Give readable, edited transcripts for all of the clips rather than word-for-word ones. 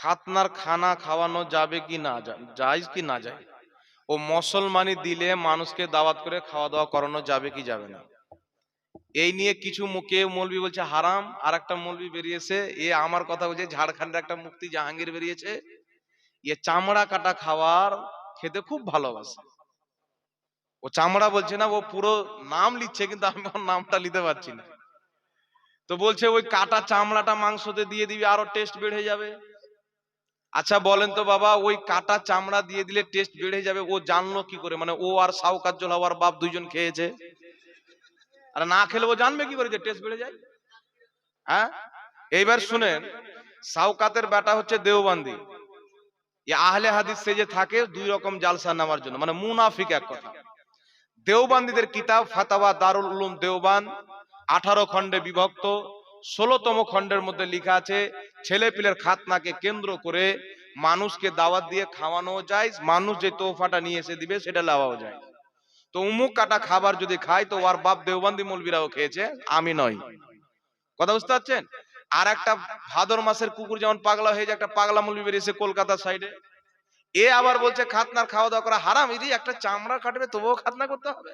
খাতনার খানা খাওয়ানো যাবে কি না, জায়েজ কি না যায়? ও মুসলমানি দিলে মানুষকে দাওয়াত করে খাওয়া দাওয়া করানো যাবে কি যাবে না? এই নিয়ে কিছু মুখে মৌলবি বলছে হারাম, আর একটা মৌলবি বেরিয়েছে এ আমার কথা বলছে, ঝাড়খণ্ডের একটা মুফতি জাহাঙ্গীর বেরিয়েছে, এ চামড়া কাটা খাবার খেতে খুব ভালোবাসে। ও চামড়া বলছে না, ও পুরো নাম লিখছে, কিন্তু আমি ওর নামটা নিতে পারছি না। তো বলছে ওই কাটা চামড়াটা মাংসতে দিয়ে দিবি, আরো টেস্ট বেড়ে যাবে। আচ্ছা বলেন তো বাবা, ওই কাটা চামড়া দিয়ে দিলে টেস্ট বেড়ে যাবে, ও জানলো কি করে? মানে ও আর সাউকাত হওয়ার বাপ দুইজন খেয়েছে, আর না খেলে ও জানবে কি করে যে টেস্ট বেড়ে যায়? হ্যাঁ, এইবার শুনেন, সাউকাতের বেটা হচ্ছে দেওবন্দি। আহলে হাদিস সে যে থাকে দুই রকম জালসা নেওয়ার জন্য, মানে মুনাফিক এক কথা। দেওবন্দীদের কিতাব ফাতাওয়া দারুল উলুম দেওবান 18 খণ্ডে বিভক্ত। 16তম খণ্ডের মধ্যে লেখা আছে ছেলে পিলের খাতনাকে কেন্দ্র করে মানুষকে দাওয়াত দিয়ে খাওয়ানো যায়, মানুষ যে তোহফাটা নিয়ে এসে দিবে সেটা লাওয়াও যায়। তো উমুক কাটা খাবার যদি খায় তো ওর বাপ দেওবন্দি মৌলবীরাও খেয়েছে, আমি নই। কথা বুঝতে পারছেন? আর একটা ভাদর মাসের কুকুর যেমন পাগলা হয়ে যায়, একটা পাগলা মৌলবী বেরিয়েছে কলকাতা সাইডে, এ আবার বলছে খাতনার খাওয়া দাওয়া করা হারাম, ইদি একটা চামড়া কাটবে তবুও খাতনা করতে হবে।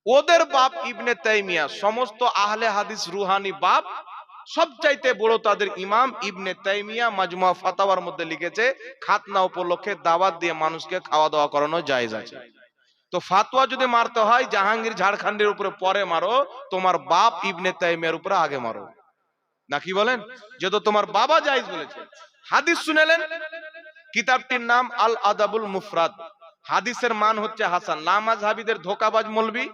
ওদের বাপ ইবনে তাইমিয়া, সমস্ত আহলে হাদিস রুহানি বাপ, সবচাইতে বড় তাদের ইমাম ইবনে তাইমিয়া মাজমুয়া ফাতাওয়ার মধ্যে লিখেছে খাতনা উপলক্ষে দাওয়াত দিয়ে মানুষকে খাওয়া দাওয়া করানো জায়েজ আছে। তো ফাতোয়া যদি মারতে হয় জাহাঙ্গীর ঝাড়খণ্ডের উপরে পরে মারো, তোমার বাপ ইবনে তাইমিয়ার উপরে আগে মারো, না কি বলেন? যেহেতু তোমার বাবা জায়েজ বলেছে। হাদিস শুনেলেন, কিতাবটির নাম আল আদাবুল মুফরাদ, হাদিসের মান হচ্ছে হাসান। লামাযহাবীদের ধোঁকাবাজ মৌলবি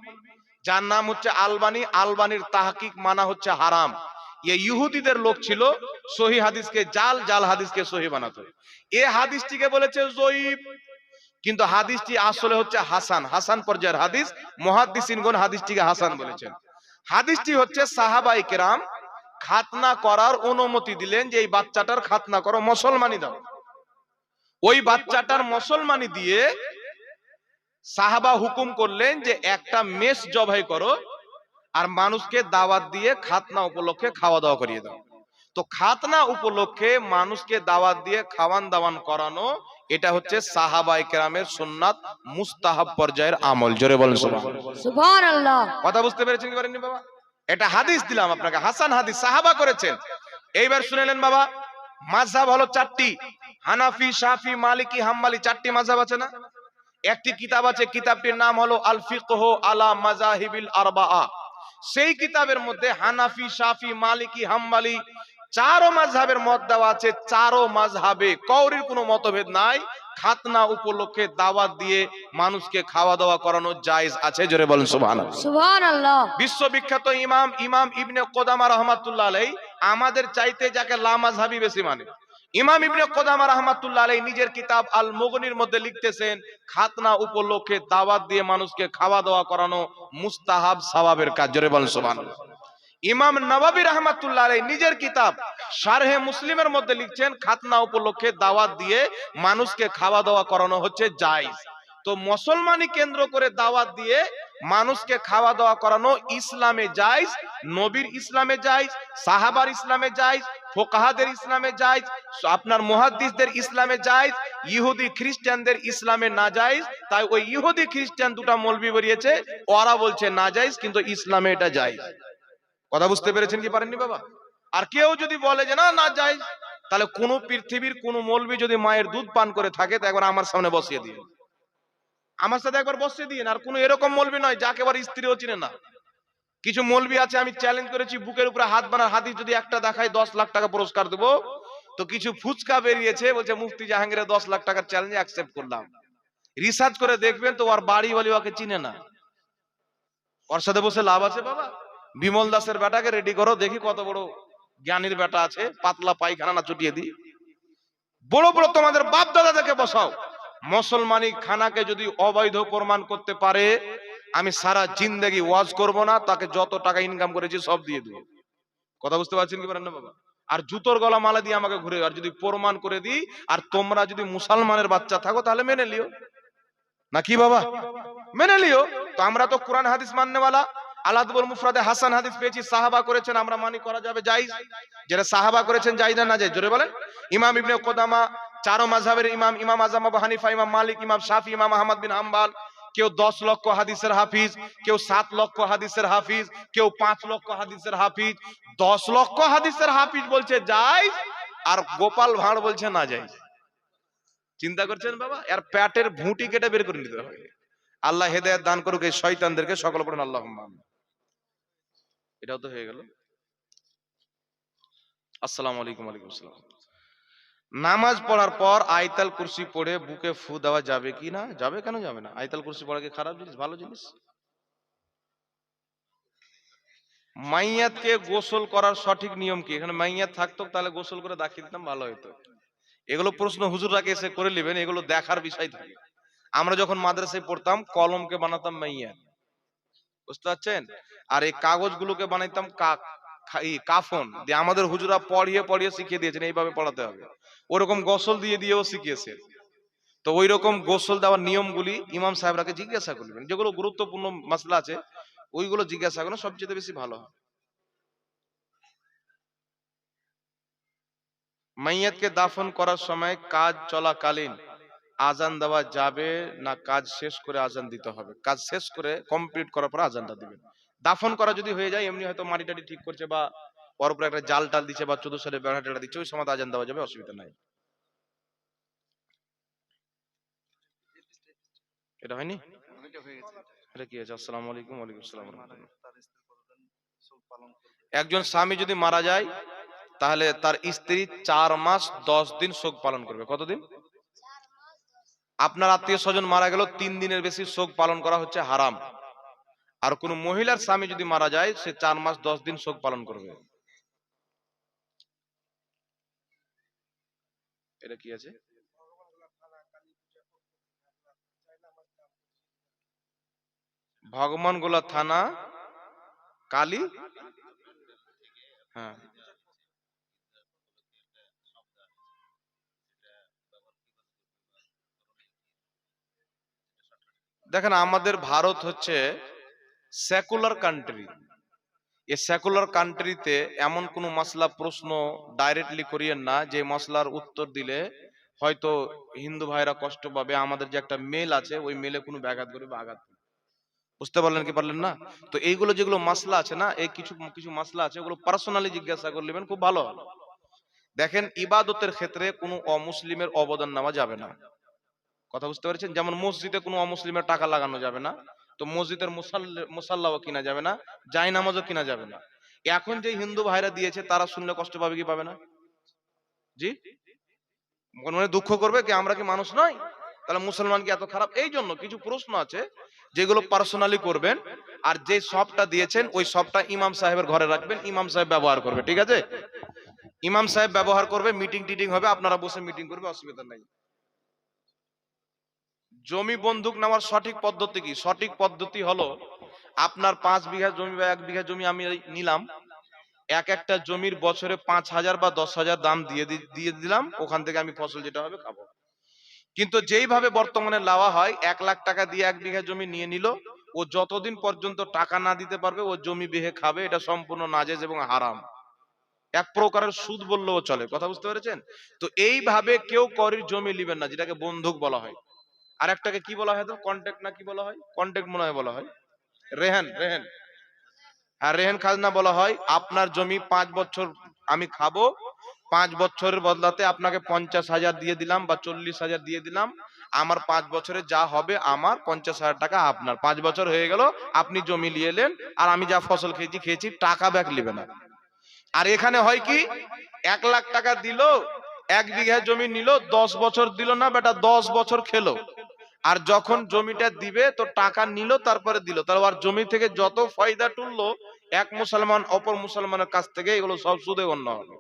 যার নাম হচ্ছে আলবানী, আলবানীর তাহকিক মানা হচ্ছে হারাম। ইহুদিদের লোক ছিল, সহি হাদিসকে জাল, জাল হাদিসকে সহি বানাতো। এ হাদিসটিকে বলেছে যঈফ, কিন্তু হাদিসটি আসলে হচ্ছে হাসান, হাসান পর্যায়ের হাদিস। মুহাদ্দিসিনগণ হাদিসটিকে হাসান বলেছেন। হাদিসটি হচ্ছে সাহাবায়ে কেরাম খাতনা করার অনুমতি দিলেন, যে এই বাচ্চাটার খাতনা করো, মুসলমানি দাও। ওই বাচ্চাটার মুসলমানি দিয়ে সাহাবা হুকুম করলেন যে একটা মেষ জবাই করো আর মানুষকে দাওয়াত দিয়ে খাতনা উপলক্ষে খাওয়া দাওয়া করিয়ে দাও। তো খাতনা উপলক্ষে মানুষকে দাওয়াত দিয়ে খাওয়ান দাওয়ান করানো, এটা হচ্ছে সাহাবায়ে কেরামের সুন্নাত, মুস্তাহাব পর্যায়ের আমল। জোরে বলেন সুবহানাল্লাহ। কথা বুঝতে পেরেছেন কি পারেননি বাবা? এটা হাদিস দিলাম আপনাকে, হাসান হাদিস, সাহাবা করেছেন। এইবার শুনেলেন বাবা, মাযহাব হলো 4টি, হানাফি, শাফি, মালিকি, হাম্বলি, 4টি মাযহাব আছে না? একটি কিতাব আছে, কিতাবটির নাম হলো আল ফিকহু আলা মাযাহিবিল আরবাআ। সেই কিতাবের মধ্যে হানাফি, শাফি, মালিকি, হাম্বলি 4 মাযহাবের মত দেওয়া আছে। 4 মাযহাবে কাউরির কোনো মতভেদ নাই, খাতনা উপলক্ষে দাওয়াত দিয়ে মানুষকে খাওয়া দাওয়া করানো জায়েজ আছে। জোরে বলেন সুবহানাল্লাহ। সুবহানাল্লাহ। বিশ্ববিখ্যাত ইমাম ইমাম ইবনে কুদামা রাহমাতুল্লাহ আলাইহি, আমাদের চাইতে যাকে লামাযহাবী বেশি মানে, ইমাম ইবনে কুদামা রাহমাতুল্লাহ আলাইহি নিজের কিতাব আল মুগনির মধ্যে লিখতেছেন খাতনা উপলক্ষে দাওয়াত দিয়ে মানুষকে খাওয়া দাওয়া করানো মুস্তাহাব, সওয়াবের কাজ। জোরে বলেন সুবহানাল্লাহ। ইমাম নববী রাহমাতুল্লাহ আলাইহি নিজের কিতাব শারহে মুসলিমের মধ্যে লিখছেন খাতনা উপলক্ষে দাওয়াত দিয়ে মানুষকে খাওয়া দাওয়া করানো হচ্ছে জায়েজ। তো মুসলমানি কেন্দ্র করে দাওয়াত দিয়ে মানুষকে খাওয়া দাওয়া করানো ইসলামে জায়েজ, নবীর ইসলামে জায়েজ, সাহাবার ইসলামে জায়েজ, ফুকাহাদের ইসলামে জায়েজ, আপনার মুহাদ্দিসদের ইসলামে জায়েজ, ইহুদি খ্রিস্টানদের ইসলামে না জায়েজ। তাই ওই ইহুদি খ্রিস্টান দুটো মৌলবি বেরিয়েছে, ওরা বলছে না জায়েজ, কিন্তু ইসলামে এটা জায়েজ। কথা বুঝতে পেরেছেন কি পারেননি বাবা? আর কেউ যদি বলে যে না না জায়েজ, তাহলে কোন পৃথিবীর কোন মৌলবি যদি মায়ের দুধ পান করে থাকে তো একবার আমার সামনে বসিয়ে দিন, আমার সাথে একবার বসিয়ে দিন। আর কোন এরকম মৌলবি নয় যাকে এবার স্ত্রীও চিনে না। কিছু মৌলবি আছে, আমি চ্যালেঞ্জ করেছি, বুকের উপরে হাত বানার হাদিস যদি একটা দেখায় 10 লাখ টাকা পুরস্কার দেবো। তো কিছু ফুচকা বেরিয়েছে, বলছে মুফতি জাহাঙ্গীরের 10 লাখ টাকার চ্যালেঞ্জ অ্যাকসেপ্ট করলাম। রিসার্চ করে দেখবেন তো ওর বাড়ি বলি ওকে চিনে না। ওর সাথে বসে লাভ আছে বাবা? বিমল দাসের বেটাকে রেডি করো, দেখি কত বড় জ্ঞানীর বেটা আছে, পাতলা পায়খানা না চুটিয়ে দি। বড় বড় তোমাদের বাপ দাদাদেরকে বসাও, মুসলমানি খানাকে যদি অবৈধ প্রমাণ করতে পারে, আমি সারা জিন্দেগি ওয়াজ করব না, তাকে যত টাকা ইনকাম করেছি সব দিয়ে দেব। কথা বুঝতে পারছেন কি পারেন না বাবা? আর জুতোর গলা মালা দিয়ে আমাকে ঘুরে, আর যদি প্রমাণ করে দিই, আর তোমরা যদি মুসলমানের বাচ্চা থাকো তাহলে মেনে লিও, না কি বাবা? মেনে লিও। তো আমরা তো কোরআন হাদিস মাননেওয়ালা, আল-আদবুল মুফরাদে হাসান হাদিস পেয়েছি, সাহাবা করেছেন, আমরা মানি করা যাবে জায়েজ। যারা সাহাবা করেছেন জায়েজ না জায়েজ? জোরে বলেন। ইমাম ইবনে কুদামা, চারো মাযহাবের ইমাম, ইমাম আযম আবু হানিফা, ইমাম মালিক, ইমাম শাফি, ইমাম আহমদ বিন হাম্বল, কেউ 10 লক্ষ হাদিসের হাফিজ, কেউ 7 লক্ষ হাদিসের হাফিজ, কেউ 5 লক্ষ হাদিসের হাফিজ। 10 লক্ষ হাদিসের হাফিজ বলছে জায়েজ, আর গোপাল ভাঁড় বলছে না জায়েজ। চিন্তা করছেন বাবা, এর পেটের ভুঁটি কেটে বের করে নিতে হবে। আল্লাহ হেদায়েত দান করুক এই শয়তানদেরকে, সকল পড়ুন আল্লাহুম্মা আমিন। এটাও তো হয়ে গেল। আসসালামু আলাইকুম। ওয়ালাইকুম আসসালাম। নামাজ পড়ার পর আয়াতুল কুরসি পড়ে বুকে ফু দেওয়া যাবে কি না? যাবে, কেন যাবে না? আয়াতুল কুরসি পড়া কি খারাপ জিনিস, ভালো জিনিস? মাইয়াতকে গোসল করার সঠিক নিয়ম কি? এখানে মাইয়াত থাকতো, তাহলে গোসল করে দেখিয়ে দিতাম, ভালো হতো। এগুলো প্রশ্ন হুজুররাকে এসে করে নেবেন, এগুলো দেখার বিষয় থাকে। আমরা যখন মাদ্রাসায় পড়তাম কলমকে বানাতাম মাইয়াত, বুঝতে পারছেন? আর এই কাগজগুলোকে বানাইতাম কাফন দিয়ে। আমাদের হুজুরা পড়িয়ে পড়িয়ে শিখিয়ে দিয়েছেন এইভাবে পড়াতে হবে। ওরকম গোসল দিয়ে দিয়েও শিখিয়েছে। তো ওই রকম গোসল দেওয়ার নিয়মগুলি ইমাম সাহেবরাকে জিজ্ঞাসা করবেন, যেগুলো গুরুত্বপূর্ণ মাসলা আছে ওইগুলো জিজ্ঞাসা করেন, সবচেয়ে বেশি ভালো হয়। মাইয়াতকে দাফন করার সময় কাজ চলাকালীন আজান দেওয়া যাবে না কাজ শেষ করে আজান দিতে হবে? কাজ শেষ করে কমপ্লিট করার পর আজানটা দিবেন। দাফন করা যদি হয়ে যায়, এমনি হয়তো মাটি টাটি ঠিক করছে বা ওর উপরে একটা জাল টাল দিচ্ছে বা 14 সালে বেড়া টেড়া দিচ্ছে, ওই সময় আজান দেওয়া যাবে, অসুবিধা নাই। এটা হয়নি? এটা কি আছে? আসসালামু আলাইকুম। ওয়ালাইকুম আসসালাম। একজন স্বামী যদি মারা যায় তাহলে তার স্ত্রী 4 মাস 10 দিন শোক পালন করবে। কতদিন? আপনার আত্মীয় স্বজন মারা গেল, 3 দিনের বেশি শোক পালন করা হচ্ছে হারাম। আর কোন মহিলার স্বামী যদি মারা যায়, সে 4 মাস 10 দিন শোক পালন করবে। এটা কি আছে? ভগবানগোলা থানা কালী, হ্যাঁ। দেখেন, আমাদের ভারত হচ্ছে সেকুলার কান্ট্রি। এই সেকুলার কান্ট্রিতে এমন কোন মাসলা প্রশ্ন ডাইরেক্টলি করিয়েন না যে মশলার উত্তর দিলে হয়তো হিন্দু ভাইরা কষ্ট পাবে। আমাদের যে একটা মেল আছে, ওই মেলে কোনো ব্যাঘাত করবে বা আঘাত করবে। বুঝতে পারলেন কি পারলেন না? তো এইগুলো যেগুলো মাসলা আছে না, এই কিছু কিছু মাসলা আছে, ওগুলো পার্সোনালি জিজ্ঞাসা করে নেবেন, খুব ভালো হবে। দেখেন, ইবাদতের ক্ষেত্রে কোনো অমুসলিমের অবদান নেওয়া যাবে না। কথা বুঝতে পেরেছেন? যেমন মসজিদে কোনো অমুসলিমের টাকা লাগানো যাবে না, তো মসজিদের মুসাল্লাও কিনা যাবে না, জায় নামাজও কিনা যাবে না। এখন যে হিন্দু ভাইরা দিয়েছে তারা শুনলে কষ্ট পাবে কি পাবে না? জি, মনে দুঃখ করবে কি আমরা কি মানুষ নয়? তাহলে মুসলমান কি এত খারাপ? এই জন্য কিছু প্রশ্ন আছে যেগুলো পার্সোনালি করবেন, আর যে সবটা দিয়েছেন ওই সবটা ইমাম সাহেবের ঘরে রাখবেন, ইমাম সাহেব ব্যবহার করবে, ঠিক আছে? ইমাম সাহেব ব্যবহার করবে, মিটিং টিটিং হবে, আপনারা বসে মিটিং করবে, অসুবিধা নাই। জমি বন্ধক নেওয়ার সঠিক পদ্ধতি কি? সঠিক পদ্ধতি হলো, আপনার 5 বিঘা জমি বা 1 বিঘা জমি আমি নিলাম, এক একটা জমির বছরে 5,000 বা 10,000 দাম দিয়ে দিলাম, ওখান থেকে আমি ফসল যেটা হবে খাবো। কিন্তু যেইভাবে বর্তমানে লাওয়া হয়, 1 লাখ টাকা দিয়ে 1 বিঘা জমি নিয়ে নিল, ও যতদিন পর্যন্ত টাকা না দিতে পারবে ও জমি বেহে খাবে, এটা সম্পূর্ণ নাজেজ এবং হারাম। এক প্রকারের সুদ বললেও চলে। কথা বুঝতে পেরেছেন? তো এইভাবে কেউ করির জমি নেবেন না, যেটাকে বন্ধক বলা হয়। আর একটাকে কি বলা হয়? তো কন্ট্রাক্ট না কি বলা হয়? কন্ট্রাক্ট মনে হয় বলা হয়। রেহান, রেহান। হ্যাঁ, রেহান খাজনা বলা হয়। আপনার জমি 5 বছর আমি খাবো, 5 বছরের বদলাতে আপনাকে 50,000 দিয়ে দিলাম বা 40,000 দিয়ে দিলাম। আমার 5 বছরে যা হবে আমার, 50,000 টাকা আপনার। 5 বছর হয়ে গেল, আপনি জমি নিয়ে এলেন, আর আমি যা ফসল খেয়েছি খেয়েছি, টাকা ব্যাক নেবে না। আর এখানে হয় কি, 1 লাখ টাকা দিল, 1 বিঘা জমি নিল, 10 বছর দিল না বেটা, 10 বছর খেলো। আর যখন জমিটা দিবে তো টাকা নিল, তারপরে দিল, তাহলে আর জমি থেকে যত ফায়দা তুললো এক মুসলমান অপর মুসলমানের কাছ থেকে, এগুলো সব সুদে গণ্য হবে,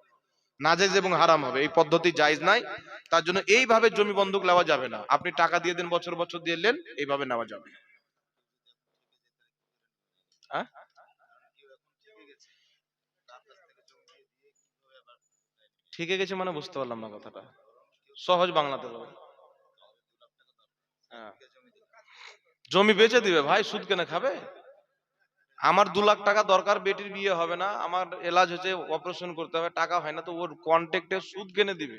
নাজেজ এবং হারাম হবে। এই পদ্ধতি জায়েজ নাই। তার জন্য এইভাবে জমি বন্ধক নেওয়া যাবে না। আপনি টাকা দিয়ে দেন, বছর বছর দিয়ে নেন, এইভাবে নেওয়া যাবে না। হ্যাঁ, ঠিকই গেছে মানে বুঝতে পারলাম না কথাটা, সহজ বাংলাতে বলেন। হ্যাঁ, জমি বেচে দিবে ভাই, সুদ কেনে খাবে? আমার 2 লাখ টাকা দরকার, বেটির বিয়ে হবে না, আমার এলাজ হচ্ছে, অপারেশন করতে হবে, টাকা হয় না, তো ওর কন্ট্যাক্টে সুদ কেনে দিবে?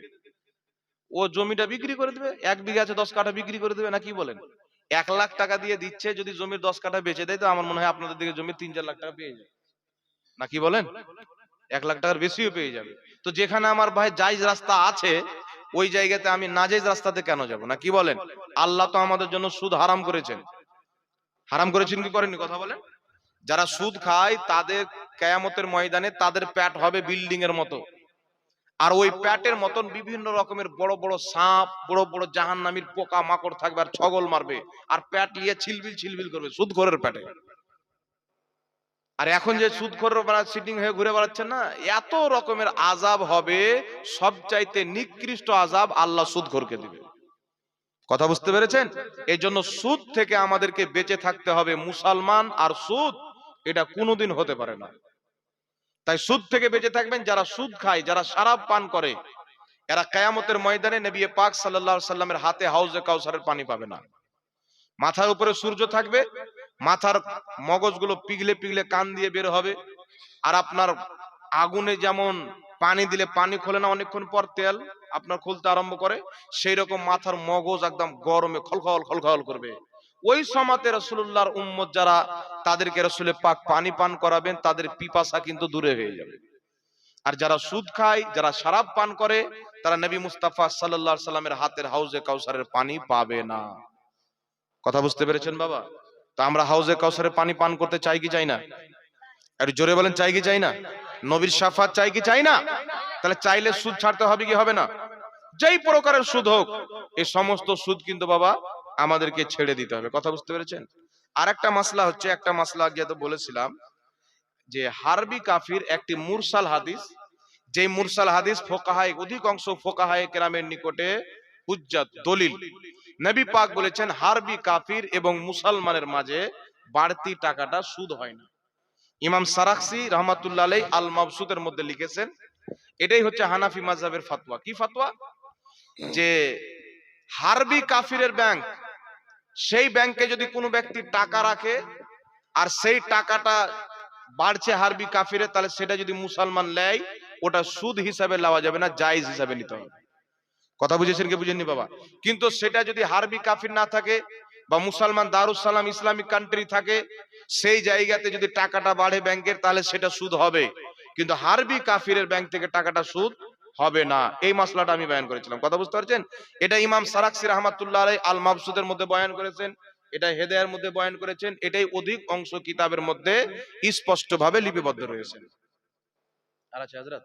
ও জমিটা বিক্রি করে দেবে, 1 বিঘা আছে 10 কাঠা বিক্রি করে দেবে, না কি বলেন? 1 লাখ টাকা দিয়ে দিচ্ছে, যদি জমির 10 কাঠা বেচে দেয় তো আমার মনে হয় আপনাদের দিকে জমি 3-4 লাখ টাকা পেয়ে যাবে, না কি বলেন? 1 লাখ টাকার বেশিও পেয়ে যাবে। তো যেখানে আমার ভাই জায়েজ রাস্তা আছে, ওই জায়গাতে আমি নাজায়েজ রাস্তাতে কেন যাব, না কি বলেন? আল্লাহ তো আমাদের জন্য সুদ হারাম করেছেন। হারাম করেছেন কি করেননি, কথা বলেন? যারা সুদ খায় তাদের কিয়ামতের ময়দানে তাদের পেট হবে বিল্ডিং এর মতো, আর ওই পেটের মতন বিভিন্ন রকমের বড় বড় সাপ, বড় বড় জাহান্নামীর পোকা মাকড় থাকবে আর ছগল মারবে, আর পেট নিয়ে ছিলবিল ছিলবিল করবে সুদখোরের পেটে। আর এখন যে সুদখোররা সিটিং হয়ে ঘুরে বেড়াচ্ছেন না, এত রকমের আযাব হবে, সবচাইতে নিকৃষ্ট আযাব আল্লাহ সুদখোরকে দিবে। কথা বুঝতে পেরেছেন? এই জন্য সুদ থেকে আমাদেরকে বেঁচে থাকতে হবে। মুসলমান আর সুদ এটা কোনোদিন হতে পারে না। তাই সুদ থেকে বেঁচে থাকবেন। যারা সুদ খায়, যারা শরাব পান করে, এরা কিয়ামতের ময়দানে নবী পাক সাল্লাল্লাহু আলাইহি সাল্লামের হাতে হাউজে কাউসারের পানি পাবে না। মাথার উপরে সূর্য থাকবে, মাথার মগজগুলো পিঘলে পিঘলে কান দিয়ে বের হবে। আর আপনার আগুনে যেমন পানি দিলে পানি খোলে না অনেকক্ষণ পর তেল আপনার খুলতে আরম্ভ করে, সেই রকম মাথার মগজ একদম গরমে খলখল খলখল করবে। ওই সময়তে রাসূলুল্লাহর উম্মত যারা, তাদেরকে রাসূলে পাক পানি পান করাবেন, তাদের পিপাসা কিন্তু দূরে হয়ে যাবে। আর যারা সুদ খায়, যারা শরাব পান করে, তারা নবী মুস্তাফা সাল্লাল্লাহু আলাইহি সাল্লামের হাতের হাউজে কাউসারের পানি পাবে না। কথা বুঝতে পেরেছেন বাবা? তো আমরা হাউজে কাউসারের পানি পান করতে চাই কি চাই না? একটু জোরে বলেন, চাই কি চাই না? নবীর শাফাত চাই কি চাই না? তাহলে চাইলে সুদ ছাড়তে হবে কি হবে না? যেই প্রকারের সুদ হোক, এই সমস্ত সুদ কিন্তু বাবা আমাদেরকে ছেড়ে দিতে হবে। কথা বুঝতে পেরেছেন? আর একটা মাসলা হচ্ছে, একটা মাসলা আগে তো বলেছিলাম যে হারবি কাফির একটি মুরসাল হাদিস, যে মুরসাল হাদিস ফোকাহায়ে, অধিকাংশ ফোকাহায়ে কেরামের নিকটে হুজ্জাত, দলিল। নবী পাক বলেছেন হারবি কাফির এবং মুসলমানের মাঝে বাড়তি টাকাটা সুদ হয় না। ইমাম সারাখসি রহমাতুল্লাহ আলাইহি আল মাবসুতের মধ্যে লিখেছেন, এটাই হচ্ছে হানাফি মাযহাবের ফতোয়া। কি ফতোয়া? যে হারবি কাফিরের ব্যাংক, সেই ব্যাংকে যদি কোনো ব্যক্তি টাকা রাখে আর সেই টাকাটা বাড়ছে হারবি কাফিরে, তাহলে সেটা যদি মুসলমান নেয়, ওটা সুদ হিসাবে নেওয়া যাবে না, জায়েজ হিসাবে নিতে হবে। কথা বুঝেছেন কি বুঝেননি বাবা? কিন্তু সেটা যদি হারবি কাফির না থাকে বা মুসলমান দারুস সালাম ইসলামিক কান্ট্রি থাকে, সেই জায়গাতে যদি টাকাটা বাড়ে ব্যাংকের, তাহলে সেটা সুদ হবে। কিন্তু হারবি কাফিরের ব্যাংক থেকে টাকাটা সুদ হবে না। এই মাসলাটা আমি বয়ান করেছিলাম। কথা বুঝতে পারছেন? এটা ইমাম সারাখসি রাহমাতুল্লাহ আলাইহি আল মাবসুদের মধ্যে বয়ান করেছেন, এটা হেদায়ার মধ্যে বয়ান করেছেন, এটাই অধিক অংশ কিতাবের মধ্যে স্পষ্টভাবে লিপিবদ্ধ রয়েছে। আর আছে হযরত